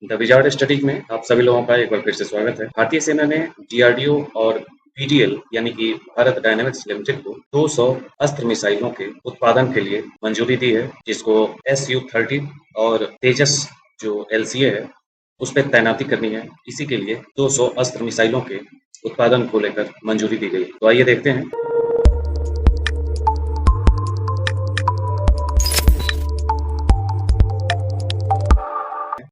The wizard study में आप सभी लोगों का एक बार फिर से स्वागत है। भारतीय सेना ने डीआरडीओ और पीडीएल यानी कि भारत डायनेमिक्स लिमिटेड को 200 अस्त्र मिसाइलों के उत्पादन के लिए मंजूरी दी है, जिसको SU-30 और तेजस जो एलसीए है उस पर तैनाती करनी है। इसी के लिए 200 अस्त्र मिसाइलों के उत्पादन को लेकर मंजूरी दी गई। तो आइए देखते हैं।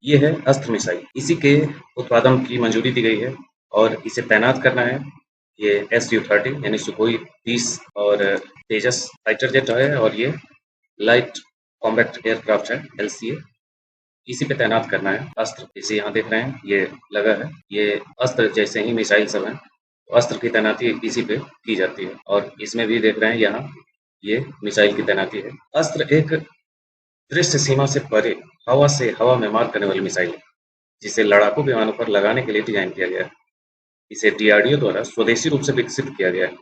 ये है अस्त्र मिसाइल, इसी के उत्पादन की मंजूरी दी गई है और इसे तैनात करना है। ये SU-30 यानी सुखोई 30 और तेजस फाइटर जेट है और ये लाइट कॉम्बैट एयरक्राफ्ट है LCA। इसी पे तैनात करना है अस्त्र। इसे यहाँ देख रहे हैं, ये लगा है। ये अस्त्र जैसे ही मिसाइल सब हैं, तो अस्त्र की तैनाती इसी पे की जाती है और इसमें भी देख रहे हैं यहाँ ये मिसाइल की तैनाती है। अस्त्र एक दृश्य सीमा से परे हवा से हवा में मार करने वाली मिसाइल है, जिसे लड़ाकू विमानों पर लगाने के लिए डिजाइन किया गया है। इसे डीआरडीओ द्वारा स्वदेशी रूप से विकसित किया गया है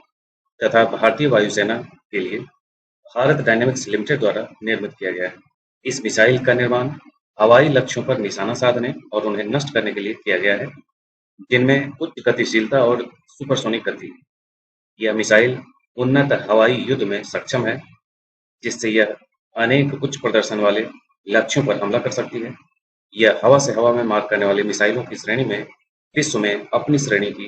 तथा भारतीय वायुसेना के लिए भारत डायनेमिक्स लिमिटेड द्वारा निर्मित किया गया है। इस मिसाइल का निर्माण हवाई लक्ष्यों पर निशाना साधने और उन्हें नष्ट करने के लिए किया गया है, जिनमें उच्च गतिशीलता और सुपरसोनिक गति। यह मिसाइल उन्नत हवाई युद्ध में सक्षम है, जिससे यह अनेक उच्च प्रदर्शन वाले लक्ष्यों पर हमला कर सकती है। यह हवा से हवा में मार करने वाली मिसाइलों की श्रेणी में विश्व में अपनी श्रेणी की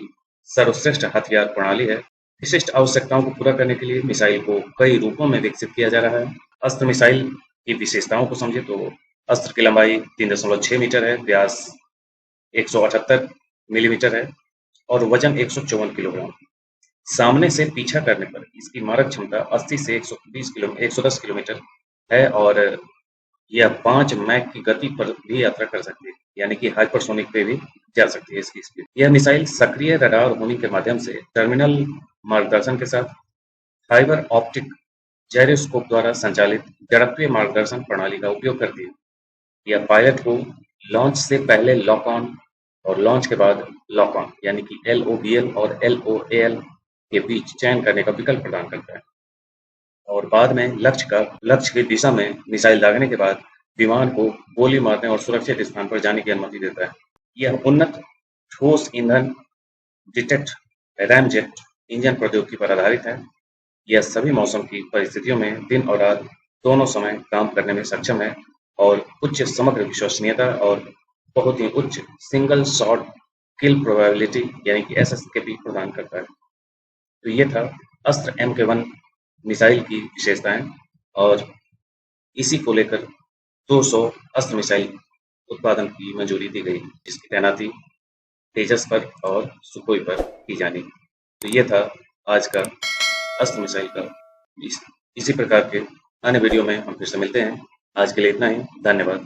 सर्वश्रेष्ठ हथियार प्रणाली है। विशिष्ट आवश्यकताओं को पूरा करने के लिए मिसाइल को कई रूपों में विकसित किया जा रहा है। अस्त्र मिसाइल की विशेषताओं को समझे तो अस्त्र की लंबाई 3.6 मीटर है, व्यास 178 मिलीमीटर है और वजन 154 किलोग्राम। सामने से पीछा करने पर इसकी मारक क्षमता 80 से 110 किलोमीटर है और यह 5 मैक की गति पर भी यात्रा कर सकती है, यानी कि हाइपरसोनिक पे भी जा सकती है इसकी स्पीड। यह मिसाइल सक्रिय रडार होने के माध्यम से टर्मिनल मार्गदर्शन के साथ फाइबर ऑप्टिक जायरोस्कोप द्वारा संचालित जड़त्वीय मार्गदर्शन प्रणाली का उपयोग करती है। यह पायलट को लॉन्च से पहले लॉक ऑन और लॉन्च के बाद लॉक ऑन यानी कि LOBL और LOAL के बीच चयन करने का विकल्प प्रदान करता है और बाद में लक्ष्य की दिशा में मिसाइल दागने के बाद विमान को गोली मारने और सुरक्षित स्थान पर जाने की अनुमति देता है। यह उन्नत ठोस ईंधन डिटेक्ट रैमजेट इंजन प्रौद्योगिकी पर आधारित है। यह सभी मौसम की परिस्थितियों में दिन और रात दोनों समय काम करने में सक्षम है और उच्च समग्र विश्वसनीयता और बहुत ही उच्च सिंगल शॉट किल प्रोबेबिलिटी यानी कि SSKP प्रदान करता है। तो ये था अस्त्र MK1 मिसाइल की विशेषताएं और इसी को लेकर 200 अस्त्र मिसाइल उत्पादन की मंजूरी दी गई, जिसकी तैनाती तेजस पर और सुखोई पर की जानी। तो ये था आज का अस्त्र मिसाइल का। इसी प्रकार के अन्य वीडियो में हम फिर से मिलते हैं। आज के लिए इतना ही। धन्यवाद।